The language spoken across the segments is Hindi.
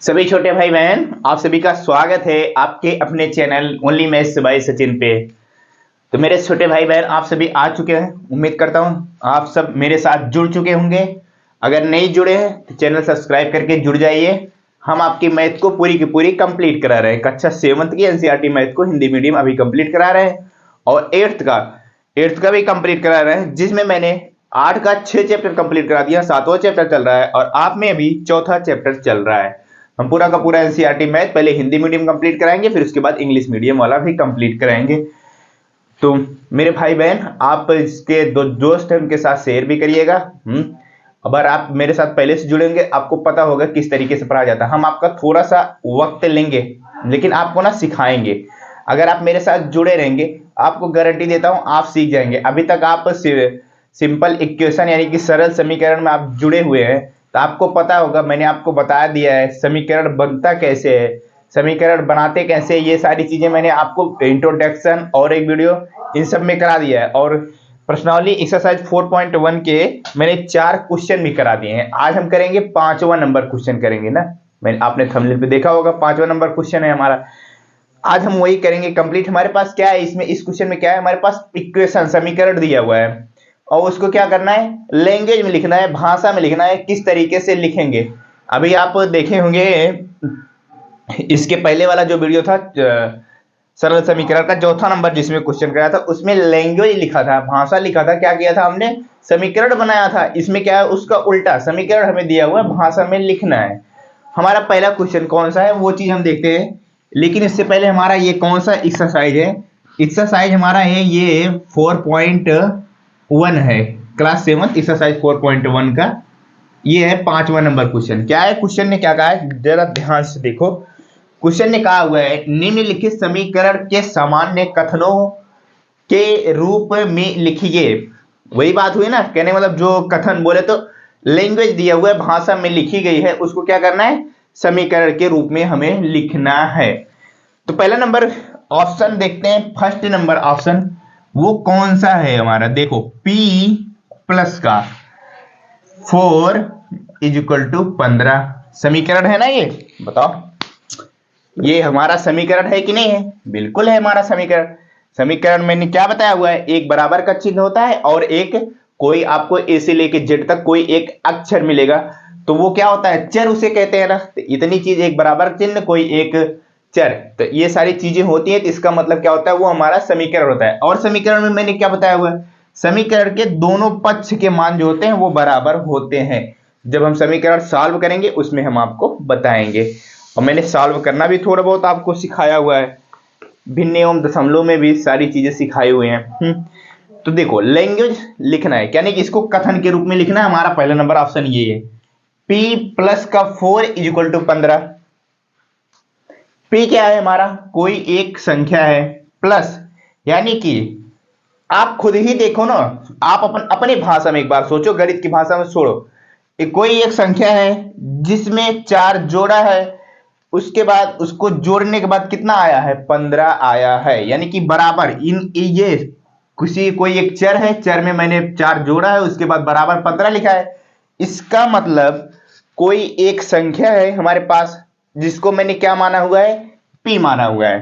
सभी छोटे भाई बहन, आप सभी का स्वागत है आपके अपने channel only maths by Sachin पे। तो मेरे छोटे भाई बहन, आप सभी आ चुके हैं। उम्मीद करता हूं आप सब मेरे साथ जुड़ चुके होंगे। अगर नहीं जुड़े हैं तो चैनल सब्सक्राइब करके जुड़ जाइए। हम आपकी मैथ को पूरी की पूरी कंप्लीट करा रहे हैं। कक्षा 7th की एनसीईआरटी मैथ को हिंदी मीडियम अभी कंप्लीट करा रहे हैं और 8th का भी कंप्लीट करा रहे हैं, जिसमें मैंने 8 का 6 चैप्टर कंप्लीट करा दिया। 7वां चैप्टर चल रहा है और आप में अभी 4था चैप्टर चल रहा है। हम पूरा का पूरा एनसीईआरटी मैथ पहले हिंदी मीडियम कंप्लीट कराएंगे, फिर उसके बाद इंग्लिश मीडियम वाला भी कंप्लीट कराएंगे। तो मेरे भाई बहन, आप इसके दो दोस्त हैं उनके साथ शेयर भी करिएगा। अगर आप मेरे साथ पहले से जुड़ेंगे आपको पता होगा किस तरीके से पढ़ाया जाता है। हम आपका थोड़ा सा वक्त लेंगे लेकिन आपको ना सिखाएंगे। अगर आप मेरे साथ जुड़े रहेंगे आपको गारंटी देता हूं आप सीख जाएंगे। अभी तक आप सिंपल इक्वेशन यानी कि सरल समीकरण में आप जुड़े हुए हैं तो आपको पता होगा, मैंने आपको बता दिया है समीकरण बनता कैसे है, समीकरण बनाते कैसे, ये सारी चीजें मैंने आपको इंट्रोडक्शन और एक वीडियो इन सब में करा दिया है। और प्रश्नावली एक्सरसाइज 4.1 के मैंने 4 क्वेश्चन भी करा दिए हैं। आज हम करेंगे 5वां नंबर क्वेश्चन करेंगे ना। मैंने आपने थंबनेल पे देखा होगा 5वां नंबर क्वेश्चन है हमारा। आज हम वही करेंगे कंप्लीट। हमारे पास क्या है, इसमें इस क्वेश्चन में क्या है, हमारे पास इक्वेशन समीकरण दिया हुआ है और उसको क्या करना है, लैंग्वेज में लिखना है, भाषा में लिखना है। किस तरीके से लिखेंगे अभी आप देखे होंगे। इसके पहले वाला जो वीडियो था सरल समीकरण का 4था नंबर जिसमें क्वेश्चन कराया था, उसमें लैंग्वेज लिखा था, भाषा लिखा था। क्या किया था हमने, समीकरण बनाया था। इसमें क्या है, उसका उल्टा समीकरण हमें दिया हुआ है, भाषा में लिखना है। हमारा पहला क्वेश्चन कौन सा है वो चीज हम देखते हैं। लेकिन इससे पहले हमारा ये कौन सा एक्सरसाइज है, एक्सरसाइज हमारा है ये 4.1 है, क्लास 7 एक्सरसाइज 4.1 का। ये है 5वां नंबर क्वेश्चन। क्या है क्वेश्चन ने क्या कहा है, जरा ध्यान से देखो। क्वेश्चन ने कहा हुआ है निम्नलिखित समीकरण के सामान्य कथनों के रूप में लिखिए। वही बात हुई ना, कहने मतलब जो कथन बोले तो लैंग्वेज दिया हुआ है, भाषा में लिखी गई है, उसको क्या करना है, समीकरण के रूप में हमें लिखना है। तो पहला नंबर ऑप्शन देखते हैं, फर्स्ट नंबर ऑप्शन वो कौन सा है हमारा। देखो p प्लस का 4 = 15 समीकरण है ना। ये बताओ ये हमारा समीकरण है कि नहीं है, बिल्कुल है हमारा समीकरण। समीकरण मैंने क्या बताया हुआ है, एक बराबर का चिन्ह होता है और एक कोई आपको ए से लेके जेड तक कोई एक अक्षर मिलेगा तो वो क्या होता है, चर उसे कहते हैं ना। तो इतनी चीज, एक बराबर चिन्ह कोई एक चर, तो ये सारी चीजें होती हैं। तो इसका मतलब क्या होता है, वो हमारा समीकरण होता है। और समीकरण में मैंने क्या बताया हुआ है, समीकरण के दोनों पक्ष के मान जो होते हैं वो बराबर होते हैं। जब हम समीकरण सॉल्व करेंगे उसमें हम आपको बताएंगे। और मैंने सॉल्व करना भी थोड़ा बहुत आपको सिखाया हुआ है, भिन्न एवं दशमलव में भी सारी चीजें सिखाई हुई हैं। तो देखो लैंग्वेज लिखना है, यानी कि इसको कथन के रूप में लिखना है। हमारा पहला नंबर ऑप्शन ये है, p प्लस का 4 = 15। p क्या है हमारा, कोई एक संख्या है, प्लस यानी कि आप खुद ही देखो ना, आप अपनी भाषा में एक बार सोचो, गणित की भाषा में छोड़ो। कोई एक संख्या है जिसमें 4 जोड़ा है, उसके बाद उसको जोड़ने के बाद कितना आया है, 15 आया है। यानी कि बराबर इन ये कोई एक चर है, चर में मैंने 4 जोड़ा है, उसके बाद बराबर 15 लिखा है। इसका मतलब कोई एक संख्या है हमारे पास जिसको मैंने क्या माना हुआ है, p माना हुआ है।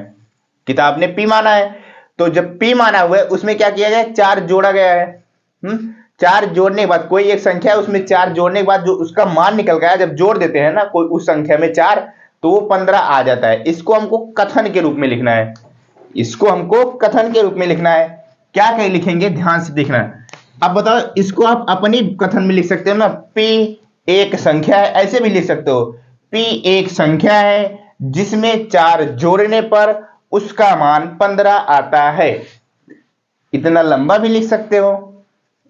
किताब ने p माना है, तो जब p माना हुआ है उसमें क्या किया जाए, 4 जोड़ा गया है। 4 जोड़ने के बाद कोई एक संख्या है, उसमें 4 जोड़ने के बाद जो उसका मान निकल गया, जब जोड़ देते हैं ना कोई उस संख्या में 4, तो वो 15 आ जाता है। इसको हमको कथन के रूप में लिखना है, इसको हमको कथन के रूप में लिखना है। क्या कहीं लिखेंगे, ध्यान से देखना। अब बताओ, इसको आप अपनी कथन में लिख सकते हो ना, p एक संख्या है, ऐसे भी लिख सकते हो, p एक संख्या है जिसमें 4 जोड़ने पर उसका मान 15 आता है। इतना लंबा भी लिख सकते हो,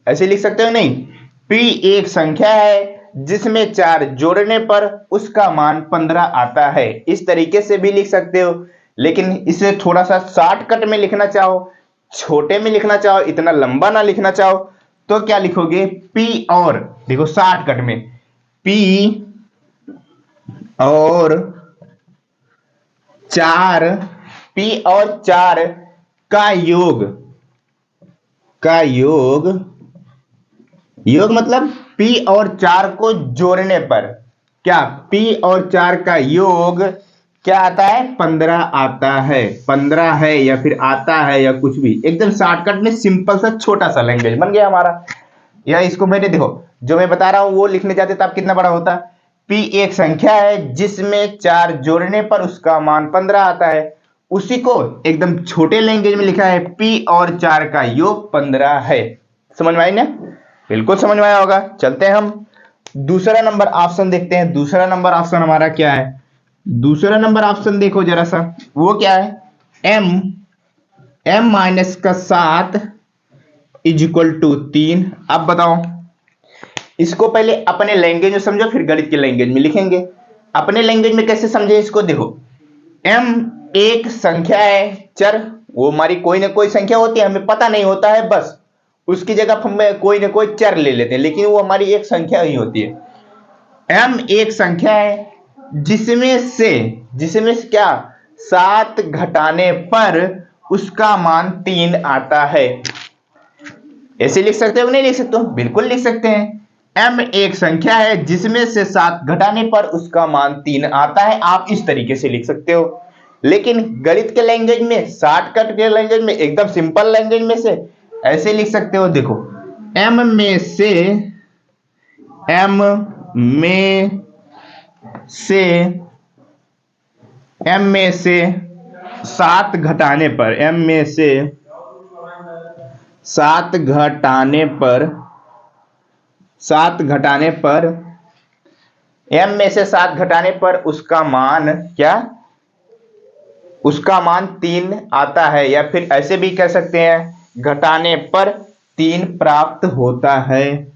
ऐसे लिख सकते हो नहीं, p एक संख्या है जिसमें 4 जोड़ने पर उसका मान 15 आता है। इस तरीके से भी लिख सकते हो, लेकिन इसे थोड़ा सा शॉर्टकट में लिखना चाहो, छोटे में लिखना चाहो, इतना लंबा ना लिखना चाहो, तो क्या लिखोगे, p और, देखो शॉर्टकट में p और 4, p और 4 का योग, योग मतलब p और 4 को जोड़ने पर, क्या p और 4 का योग क्या आता है? 15 आता है। 15 है या फिर आता है या कुछ भी, एकदम शॉर्टकट में सिंपल सा छोटा सा लैंग्वेज बन गया हमारा। या इसको मैंने देखो जो मैं बता रहा हूं वो लिखने जाते तो आप कितना बड़ा होता। p एक संख्या है जिसमें 4 जोड़ने पर उसका मान 15 आता है, उसी को एकदम छोटे लैंग्वेज में लिखा है p और 4 का योग 15 है। समझ में आई ना? बिल्कुल समझ में आया होगा। चलते हैं हम दूसरा नंबर ऑप्शन देखते हैं। दूसरा नंबर ऑप्शन हमारा क्या है? दूसरा नंबर ऑप्शन देखो जरा सा, वो क्या है? m माइनस का 7 इज इक्वल टू 3। अब बताओ, इसको पहले अपने लैंग्वेज में समझो फिर गणित के लैंग्वेज में लिखेंगे। अपने लैंग्वेज में कैसे समझे इसको? देखो m एक संख्या है, चर, वो हमारी कोई ना कोई संख्या होती है, हमें पता नहीं होता है, बस उसकी जगह हम कोई ना कोई चर ले लेते हैं, लेकिन वो हमारी एक संख्या ही होती है। m एक संख्या है जिसमें से क्या 7 घटाने पर उसका मान 3 आता है। ऐसे लिख सकते हो नहीं लिख सकते हो? बिल्कुल लिख सकते हैं। m एक संख्या है जिसमें से 7 घटाने पर उसका मान 3 आता है। आप इस तरीके से लिख सकते हो, लेकिन गणित के लैंग्वेज में, शॉर्टकट के लैंग्वेज में, एकदम सिंपल लैंग्वेज में से ऐसे लिख सकते हो। देखो m में से 7 घटाने पर, m में से 7 घटाने पर, m में से 7 घटाने पर उसका मान क्या? उसका मान 3 आता है, या फिर ऐसे भी कह सकते हैं घटाने पर 3 प्राप्त होता है।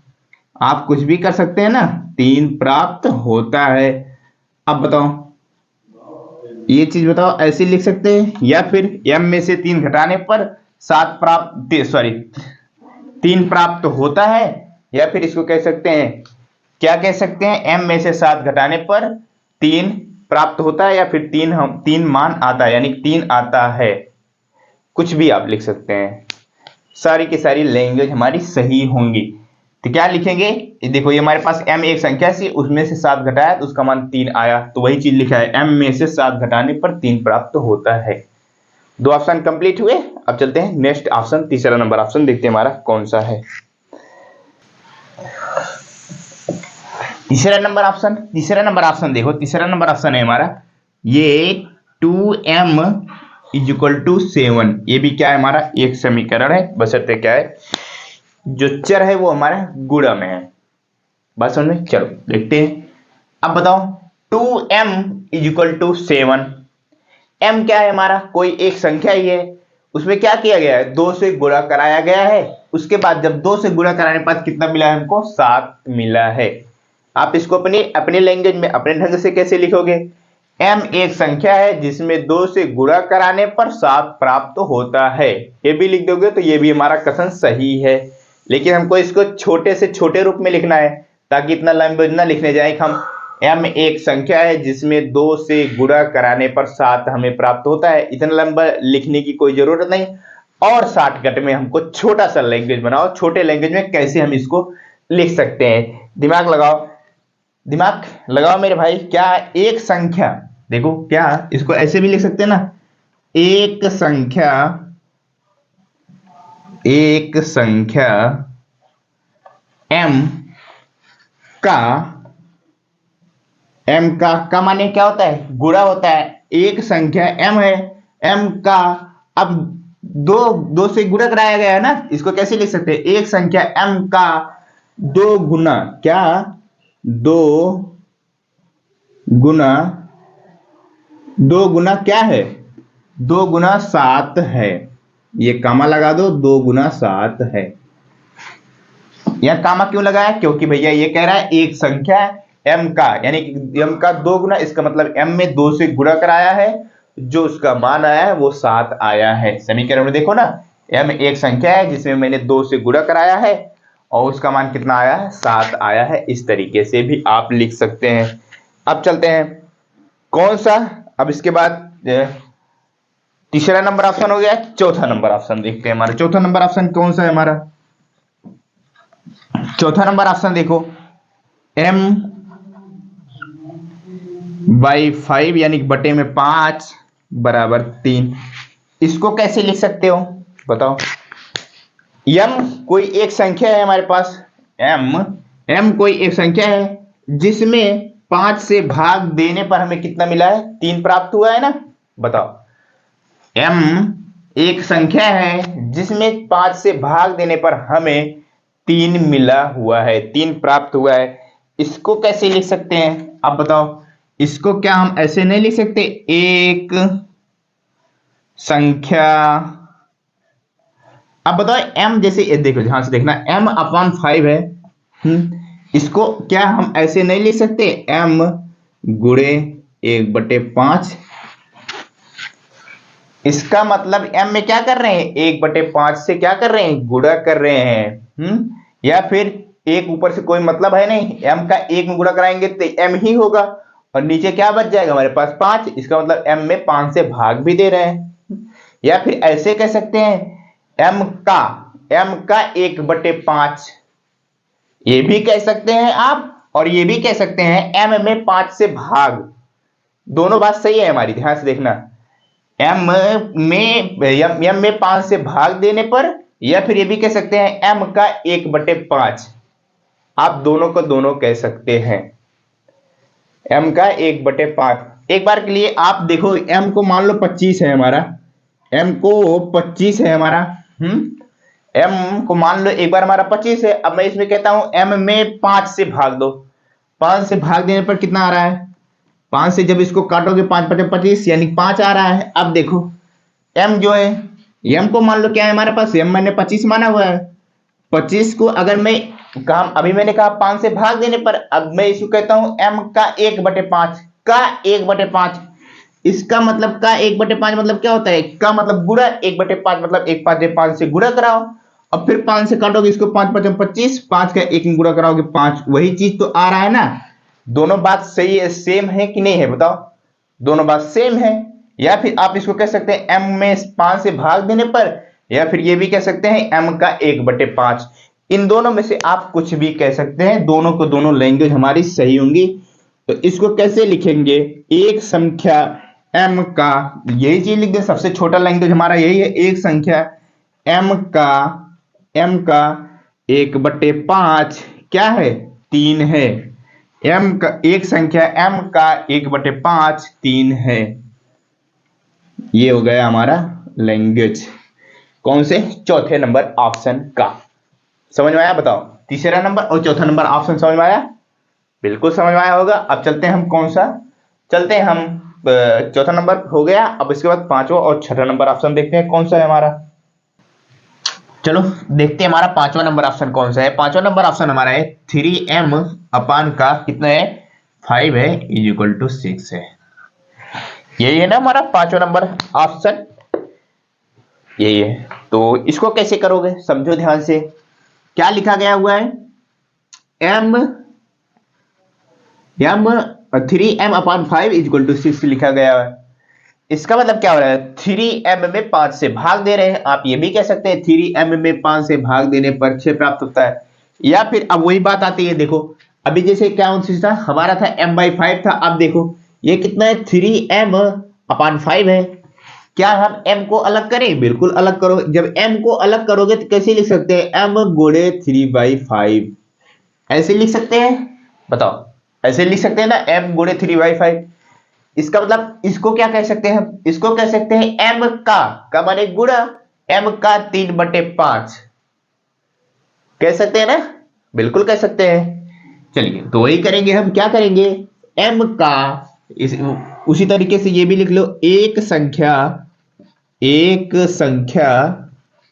आप कुछ भी कर सकते हैं ना, 3 प्राप्त होता है। अब बताओ, ये चीज बताओ, ऐसे लिख सकते हैं या फिर m में से 3 घटाने पर 3 प्राप्त होता है, या फिर इसको कह सकते हैं, क्या कह सकते हैं? m में से 7 घटाने पर 3 प्राप्त होता है, या फिर 3 मान आता है, यानी 3 आता है। कुछ भी आप लिख सकते हैं, सारी की सारी लैंग्वेज हमारी सही होंगी। तो क्या लिखेंगे? देखो ये हमारे पास m एक संख्या सी, उसमें से 7 घटाया तो उसका मान 3 आया, तो वही चीज लिखा है m में से 7 घटाने पर 3 प्राप्त होता है। 2 ऑप्शन कंप्लीट हुए। अब चलते हैं नेक्स्ट ऑप्शन, तीसरा नंबर ऑप्शन देखते हैं हमारा कौन सा है। तीसरा नंबर ऑप्शन देखो, तीसरा नंबर ऑप्शन है हमारा ये 2m इज इक्वल टू 7। ये भी क्या है? हमारा एक समीकरण है, बशर्ते क्या है, जो चर है वो हमारा गुणा में है। बात समझ में? चलो देखते हैं। अब बताओ 2m is equal to 7। m क्या है? हमारा कोई एक संख्या ही है, उसमें क्या किया गया है? 2 से गुणा कराया गया है। उसके बाद जब 2 से गुणा कराने के बाद कितना मिला है हमको? 7 मिला है। आप इसको अपने लैंग्वेज में अपने ढंग से कैसे लिखोगे? m एक संख्या है जिसमें 2 से गुणा कराने पर 7 प्राप्त होता है। ये भी लिख दोगे तो ये भी हमारा कथन सही है, लेकिन हमको इसको छोटे से छोटे रूप में लिखना है, ताकि इतना लंबा ना लिखने जाए। हम m एक संख्या है जिसमें 2 से गुणा कराने पर 7 हमें प्राप्त होता है, इतना लंबा लिखने की कोई जरूरत नहीं। और शॉर्टकट में हमको छोटा सा लैंग्वेज बनाओ, छोटे लैंग्वेज में कैसे हम इसको लिख सकते हैं। दिमाग लगाओ मेरे भाई। क्या एक संख्या, देखो क्या इसको ऐसे भी लिख सकते हैं ना, एक संख्या m का माने क्या होता है? गुणा होता है। एक संख्या m है, m का अब दो से गुणा कराया गया है ना, इसको कैसे लिख सकते हैं? एक संख्या m का 2 गुना क्या? 2 गुना क्या है? 2 गुना 7 है। ये कामा लगा दो, 2 गुना 7 है। यह कामा क्यों लगाया? क्योंकि भैया ये कह रहा है एक संख्या m का, यानी कि m का 2 गुना, इसका मतलब m में 2 से गुणा कराया है, जो उसका मान आया है वो 7 आया है। समीकरण में देखो ना, m एक संख्या है जिसमें मैंने 2 से गुणा कराया है और उसका मान कितना आया है? 7 आया है। इस तरीके से भी आप लिख सकते हैं। अब चलते हैं कौन सा, अब इसके बाद तीसरा नंबर ऑप्शन हो गया, चौथा नंबर ऑप्शन देखते हैं। हमारा चौथा नंबर ऑप्शन कौन सा है? हमारा चौथा नंबर ऑप्शन देखो, m बाई 5 यानी कि बटे में 5 बराबर 3। इसको कैसे लिख सकते हो बताओ। m कोई एक संख्या है हमारे पास, m कोई एक संख्या है जिसमें 5 से भाग देने पर हमें कितना मिला है, 3 प्राप्त हुआ है ना। बताओ, m एक संख्या है जिसमें 5 से भाग देने पर हमें 3 मिला हुआ है, 3 प्राप्त हुआ है। इसको कैसे लिख सकते हैं आप बताओ। इसको क्या हम ऐसे नहीं लिख सकते, एक संख्या। अब बताओ m जैसे ये देखो, ध्यान से देखना, m अपॉन 5 है। इसको क्या हम ऐसे नहीं लिख सकते, m गुणे 1/5। इसका मतलब m में क्या कर रहे हैं, 1/5 से क्या कर रहे हैं, गुणा कर रहे हैं। या फिर एक ऊपर से कोई मतलब है नहीं, m का 1 में गुणा कराएंगे तो m ही होगा, और नीचे क्या बच जाएगा हमारे पास 5। इसका मतलब m में 5 से भाग भी दे रहे हैं। या फिर ऐसे कह सकते हैं m का 1/5, ये भी कह सकते हैं आप, और ये भी कह सकते हैं m में 5 से भाग। दोनों बात सही है हमारी, ध्यान से देखना। m में 5 से भाग देने पर, या फिर ये भी कह सकते हैं m का 1/5। आप दोनों को दोनों कह सकते हैं, m का 1/5। एक बार के लिए आप देखो, m को मान लो 25 है हमारा, m को 25 है हमारा। m को मान लो एक बार हमारा 25 है। अब मैं इसमें कहता हूं m में 5 से भाग दो। 5 से भाग देने पर कितना आ रहा है, 5 से जब इसको काटोगे 5/25 यानी 5 आ रहा है। अब देखो m जो है, m को मान लो क्या है हमारे पास, m मैंने 25 माना हुआ है। 25 को अगर मैं काम, अभी मैंने कहा 5 से भाग देने पर, अब मैं इसको कहता हूं m का 1/5, का 1/5। इसका मतलब का 1/5 मतलब क्या होता है, का मतलब गुणा, 1/5 मतलब 1 5 5 से गुणा कराओ। अब फिर 5 से काटोगे इसको, 5/25, 5 का 1 में गुणा कराओगे 5, वही चीज तो आ रहा है ना। दोनों बात सही है, सेम है कि नहीं है बताओ, दोनों बात सेम है। या फिर आप इसको कह सकते हैं m में 5 से भाग देने पर, या फिर ये भी कह सकते हैं m का 1/5। इन दोनों में से आप कुछ भी कह सकते हैं, दोनों को दोनों लैंग्वेज हमारी सही होंगी। तो इसको कैसे लिखेंगे, एक संख्या m का, यही चीज लिख दे, सबसे छोटा लैंग्वेज हमारा यही है, एक संख्या m का 1/5 क्या है, 3 है। m का एक संख्या m का 1/5 3 है। ये हो गया हमारा लैंग्वेज, कौन से, चौथे नंबर ऑप्शन का। समझ में आया बताओ, तीसरा नंबर और चौथा नंबर ऑप्शन समझ में आया, बिल्कुल समझ में आया होगा। अब चलते हैं हम कौन सा, चलते हैं हम चौथा नंबर हो गया। अब इसके बाद पांचवा और छठा नंबर ऑप्शन देखते हैं कौन सा है हमारा। चलो देखते हैं हमारा पांचवा नंबर ऑप्शन कौन सा है। पांचवा नंबर ऑप्शन हमारा है 3m अपान का कितना है, 5 है, इज इक्वल टू 6 है। यही है ना हमारा पांचवा नंबर ऑप्शन, यही है। तो इसको कैसे करोगे समझो ध्यान से, क्या लिखा गया हुआ है, m 3m अपान 5 इज इक्वल टू 6 लिखा गया है। इसका मतलब क्या हो रहा है, 3m में 5 से भाग दे रहे हैं। आप ये भी कह सकते हैं 3m में 5 से भाग देने पर 6 प्राप्त होता है। या फिर अब वही बात आती है, देखो अभी जैसे क्या था हमारा, था m/5 था। अब देखो ये कितना है, 3m अपान 5 है। क्या हम m को अलग करें, बिल्कुल अलग करो। जब m को अलग करोगे तो कैसे लिख सकते हैं, m गुणे 3/5, ऐसे लिख सकते हैं बताओ, ऐसे लिख सकते हैं ना, m गुणे 3/5। इसका मतलब इसको क्या कह सकते हैं, इसको कह सकते हैं m का माने गुणा, m का 3/5 कह सकते हैं ना, बिल्कुल कह सकते हैं। चलिए तो वही करेंगे हम, क्या करेंगे, m का उसी तरीके से ये भी लिख लो, एक संख्या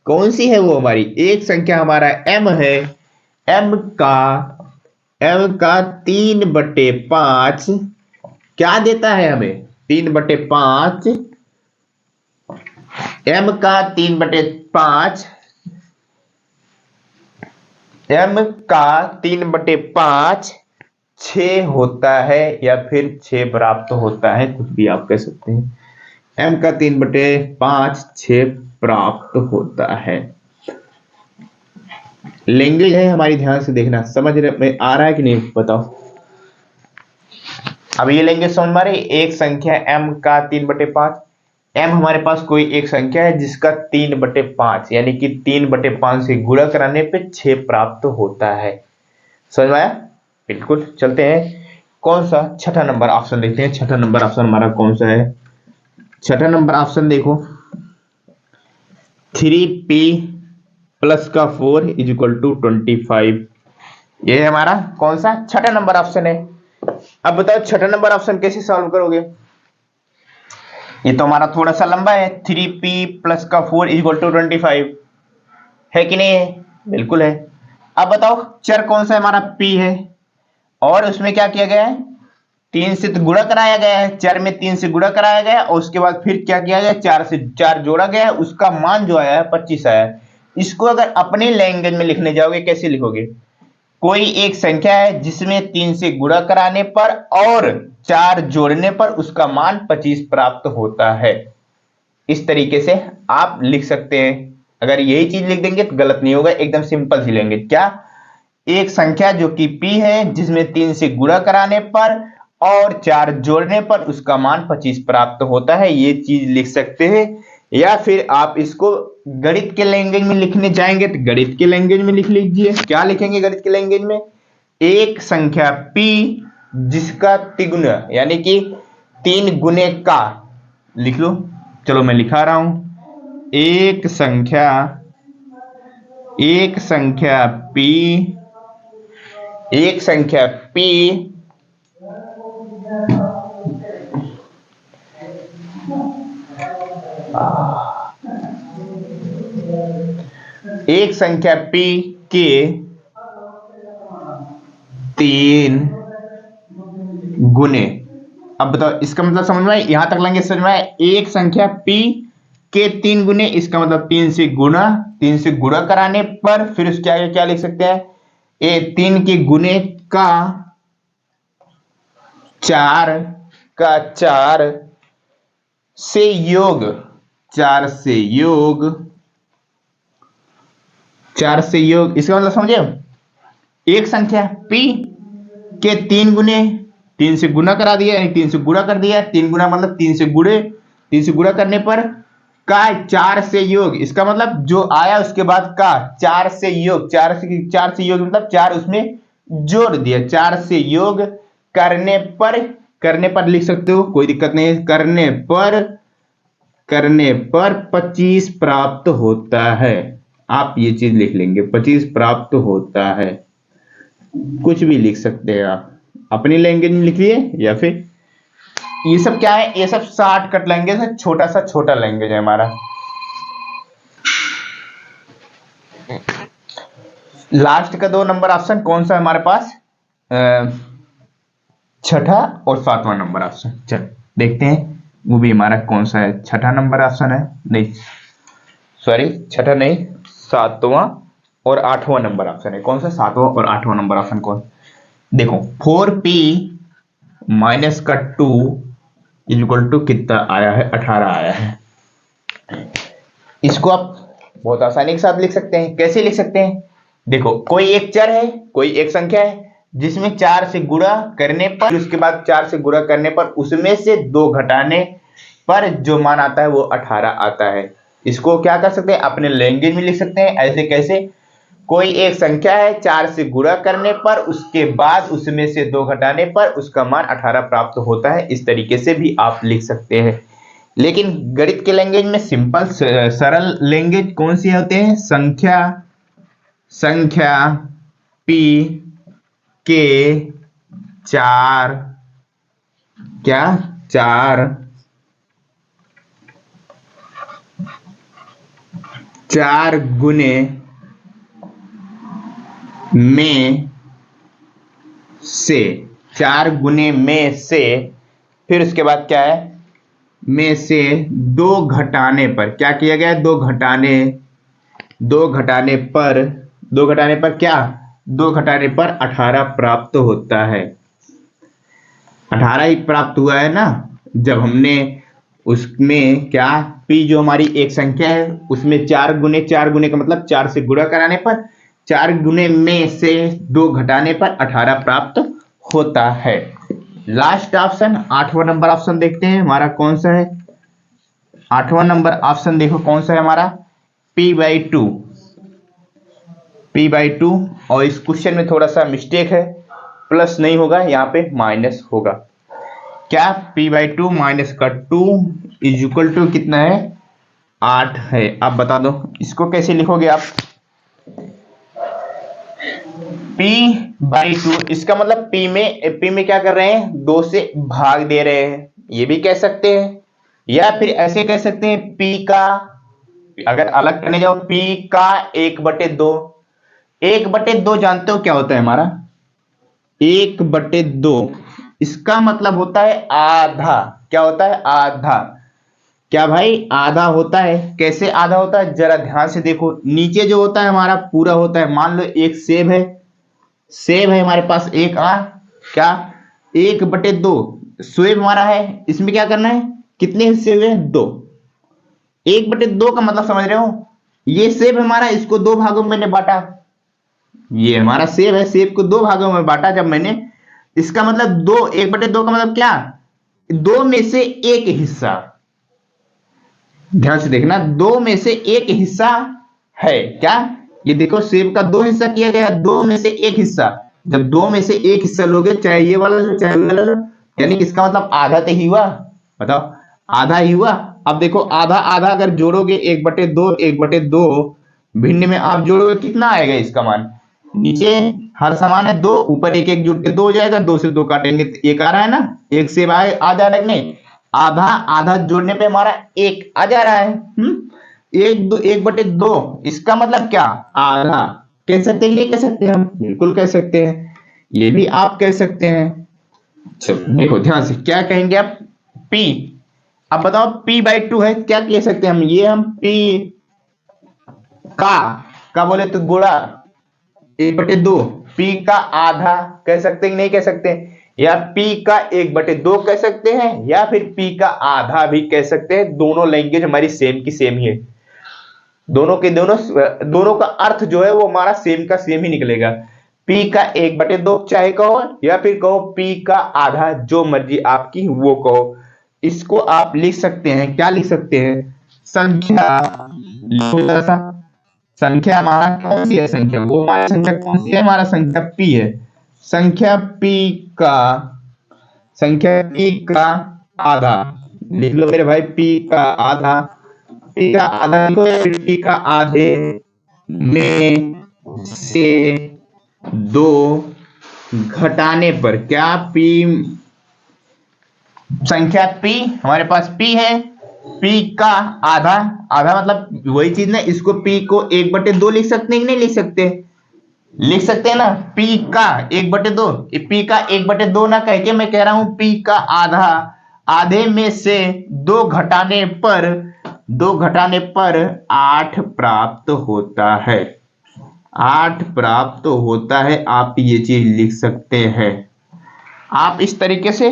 कौन सी है वो हमारी, एक संख्या हमारा m है, m का 3/5 क्या देता है हमें, 3/5, m का 3/5, m का 3/5 6 होता है, या फिर 6 प्राप्त होता है, कुछ भी आप कह सकते हैं। m का 3/5 6 प्राप्त होता है। लैंग्वेज है हमारी, ध्यान से देखना, समझ में आ रहा है कि नहीं बताओ। अब ये लेंगे समझ मारे, एक संख्या m का 3/5। m हमारे पास कोई एक संख्या है जिसका 3/5 यानी कि 3/5 से गुणा कराने पे 6 प्राप्त होता है। समझ में आया? बिल्कुल। चलते हैं कौन सा छठा नंबर ऑप्शन देखते हैं। छठा नंबर ऑप्शन हमारा कौन सा है? छठा नंबर ऑप्शन देखो, 3p प्लस का 4 इज इक्वल टू 25। ये हमारा कौन सा छठा नंबर ऑप्शन है। अब बताओ छठा नंबर ऑप्शन कैसे सॉल्व करोगे? ये तो हमारा थोड़ा सा लंबा है। 3p प्लस का 4 इज इक्वल टू 25 है कि नहीं है? बिल्कुल है। अब बताओ चर कौन सा है? हमारा p है और उसमें क्या किया गया है? 3 से तो गुणा कराया गया है, चर में 3 से गुणा कराया गया और उसके बाद फिर क्या किया गया? 4 से 4 जोड़ा गया है, उसका मान जो आया है 25 आया है। इसको अगर अपने लैंग्वेज में लिखने जाओगे कैसे लिखोगे? कोई एक संख्या है जिसमें 3 से गुणा कराने पर और 4 जोड़ने पर उसका मान 25 प्राप्त होता है। इस तरीके से आप लिख सकते हैं। अगर यही चीज लिख देंगे तो गलत नहीं होगा, एकदम सिंपल सी लेंगे। क्या? एक संख्या जो कि p है जिसमें 3 से गुणा कराने पर और 4 जोड़ने पर उसका मान 25 प्राप्त होता है, ये चीज लिख सकते हैं। या फिर आप इसको गणित के लैंग्वेज में लिखने जाएंगे तो गणित के लैंग्वेज में लिख लीजिए। क्या लिखेंगे गणित के लैंग्वेज में? एक संख्या p जिसका तिगुना यानी कि 3 गुने का, लिख लो। चलो मैं लिखा रहा हूं। एक संख्या p, एक संख्या p एक संख्या p के 3 गुने। अब बताओ इसका मतलब समझ में? यहां तक लेंगे समझ में? एक संख्या p के 3 गुने, इसका मतलब 3 से गुणा कराने पर फिर उसके आगे क्या लिख सकते हैं? 3 के गुने का 4 से योग, 4 से योग। इसका मतलब समझे? एक संख्या p के 3 गुने, 3 से गुना करा दिया यानी 3 से गुणा कर दिया। 3 गुना मतलब 3 से गुणा करने पर का 4 से योग, इसका मतलब जो आया उसके बाद का 4 से योग, 4 से योग मतलब 4 उसमें जोड़ दिया। 4 से योग करने पर लिख सकते हो, कोई दिक्कत नहीं है। करने पर 25 प्राप्त होता है। आप ये चीज लिख लेंगे, 25 प्राप्त होता है। कुछ भी लिख सकते हैं आप, अपनी लैंग्वेज में लिखिए या फिर ये सब क्या है? ये सब शॉर्टकट लैंग्वेज है, छोटा लैंग्वेज है हमारा। लास्ट का 2 नंबर ऑप्शन कौन सा है हमारे पास? छठा और 7वां नंबर ऑप्शन। चल देखते हैं वो भी हमारा कौन सा है। छठा नंबर ऑप्शन है, नहीं सॉरी छठा नहीं, 7वां और 8वां नंबर ऑप्शन है। कौन सा? 7वां और 8वां नंबर ऑप्शन कौन? देखो 4p माइनस का 2 इक्वल टू कितना आया है? 18 आया है। इसको आप बहुत आसानी के साथ लिख सकते हैं। कैसे लिख सकते हैं? देखो कोई एक चर है, कोई एक संख्या है जिसमें 4 से गुणा करने पर, उसके बाद 4 से गुणा करने पर उसमें से 2 घटाने पर जो मान आता है वो 18 आता है। इसको क्या कर सकते हैं? अपने लैंग्वेज में लिख सकते हैं। ऐसे कैसे? कोई एक संख्या है, 4 से गुणा करने पर उसके बाद उसमें से 2 घटाने पर उसका मान 18 प्राप्त होता है। इस तरीके से भी आप लिख सकते हैं। लेकिन गणित के लैंग्वेज में सिंपल सरल लैंग्वेज कौन सी होते हैं? संख्या p के 4 गुने में से, 4 गुने में से, फिर उसके बाद क्या है? में से 2 घटाने पर क्या किया गया? 2 घटाने पर क्या? 2 घटाने पर 18 प्राप्त होता है। 18 ही प्राप्त हुआ है ना, जब हमने उसमें क्या p जो हमारी एक संख्या है उसमें 4 गुने का मतलब 4 से गुणा कराने पर, 4 गुने में से 2 घटाने पर 18 प्राप्त होता है। लास्ट ऑप्शन 8वां नंबर ऑप्शन देखते हैं हमारा कौन सा है। 8वां नंबर ऑप्शन देखो कौन सा है हमारा, p/2। p/2 और इस क्वेश्चन में थोड़ा सा मिस्टेक है, प्लस नहीं होगा यहाँ पे माइनस होगा। क्या p/2 माइनस का 2 इज इक्वल टू कितना है, 8 है। आप बता दो इसको कैसे लिखोगे आप। p/2 इसका मतलब p में क्या कर रहे हैं, 2 से भाग दे रहे हैं, ये भी कह सकते हैं। या फिर ऐसे कह सकते हैं p का, अगर अलग करने जाओ p का 1/2। 1/2 जानते हो क्या होता है हमारा, 1/2 इसका मतलब होता है आधा। क्या होता है, आधा। क्या भाई, आधा होता है। कैसे आधा होता है, जरा ध्यान से देखो। नीचे जो होता है हमारा पूरा होता है। मान लो एक सेब है, सेब है हमारे पास एक क्या 1/2 सेब हमारा है। इसमें क्या करना है, कितने हिस्से हुए, 2। 1/2 का मतलब समझ रहे हो, ये सेब हमारा, इसको 2 भागों में मैंने बांटा। ये हमारा सेब है, सेब को 2 भागों में बांटा जब मैंने, इसका मतलब 2, 1/2 का मतलब क्या, 2 में से 1 हिस्सा। ध्यान से देखना, 2 में से 1 हिस्सा है। क्या, ये देखो सेब का 2 हिस्सा किया गया, 2 में से 1 हिस्सा। जब 2 में से 1 हिस्सा लोगे, चाहे ये वाला लो चाहे ये वाला लो, यानी इसका मतलब आधा तो ही हुआ। बताओ, आधा ही हुआ। अब देखो आधा आधा अगर जोड़ोगे, 1/2 1/2 भिन्न में आप जोड़ोगे, कितना आएगा इसका मान। नीचे हर समान है 2, ऊपर 1 1 जुड़ के 2 हो जाएगा। 2 से 2 काटेंगे तो 1 आ रहा है ना, 1 से आ जा रहा है नहीं, आधा आधा जोड़ने पे हमारा 1 आ जा रहा है। 1/2 इसका मतलब क्या, आधा। कह सकते हैं, ये कह सकते हैं हम, बिल्कुल कह सकते हैं, ये भी आप कह सकते हैं। चलो देखो ध्यान से, क्या कहेंगे आप, p। अब बताओ p/2 है, क्या कह सकते हैं हम, ये हम p का बोले तो गुणा 1/2, p का आधा कह सकते हैं, नहीं कह सकते, या p का 1/2 कह सकते हैं, या फिर p का आधा भी कह सकते हैं। दोनों लैंग्वेज हमारी सेम की सेम ही है। दोनों के दोनों का अर्थ जो है वो हमारा सेम का सेम ही निकलेगा। p का 1/2 चाहे कहो, या फिर कहो p का आधा, जो मर्जी आपकी वो कहो। इसको आप लिख सकते हैं, क्या लिख सकते हैं, संख्या। संख्या हमारा कौन सी है, संख्या वो हमारी संख्या कौन सी है, हमारा संख्या p है। संख्या p का आधा लिख लो मेरे भाई, p का आधा। p का आधा लिखो, p का आधे में से 2 घटाने पर, क्या p, संख्या p हमारे पास p है, p का आधा, आधा मतलब वही चीज ना, इसको p को 1/2 लिख सकते हैं कि नहीं लिख सकते, लिख सकते हैं ना। p का 1/2, p का 1/2 ना कह के मैं कह रहा हूं p का आधा, आधे में से 2 घटाने पर 8 प्राप्त होता है। 8 प्राप्त होता है, आप ये चीज लिख सकते हैं। आप इस तरीके से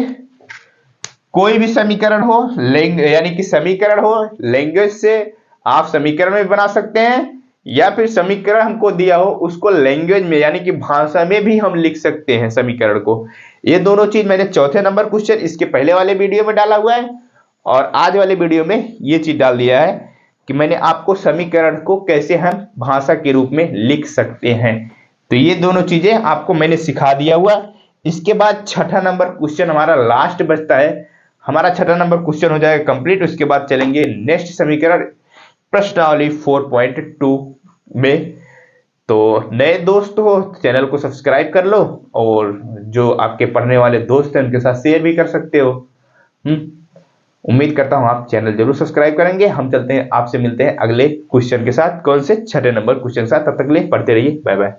कोई भी समीकरण हो, यानी कि समीकरण हो लैंग्वेज से, आप समीकरण में बना सकते हैं, या फिर समीकरण हमको दिया हो उसको लैंग्वेज में यानी कि भाषा में भी हम लिख सकते हैं समीकरण को। ये दोनों चीज मैंने चौथे नंबर क्वेश्चन इसके पहले वाले वीडियो में डाला हुआ है, और आज वाले वीडियो में ये चीज डाल दिया है कि मैंने आपको समीकरण को कैसे हम भाषा के रूप में लिख सकते हैं। तो ये दोनों चीजें आपको मैंने सिखा दिया हुआ। इसके बाद छठा नंबर क्वेश्चन हमारा लास्ट बचता है, हमारा छठा नंबर क्वेश्चन हो जाएगा कंप्लीट। उसके बाद चलेंगे नेक्स्ट समीकरण प्रश्नावली 4.2 में। तो नए दोस्त हो चैनल को सब्सक्राइब कर लो, और जो आपके पढ़ने वाले दोस्त हैं उनके साथ शेयर भी कर सकते हो। उम्मीद करता हूं आप चैनल जरूर सब्सक्राइब करेंगे। हम चलते हैं, आपसे मिलते हैं अगले क्वेश्चन के साथ, कौन से छठे नंबर क्वेश्चन के साथ। तब तक के लिए पढ़ते रहिए, बाय बाय।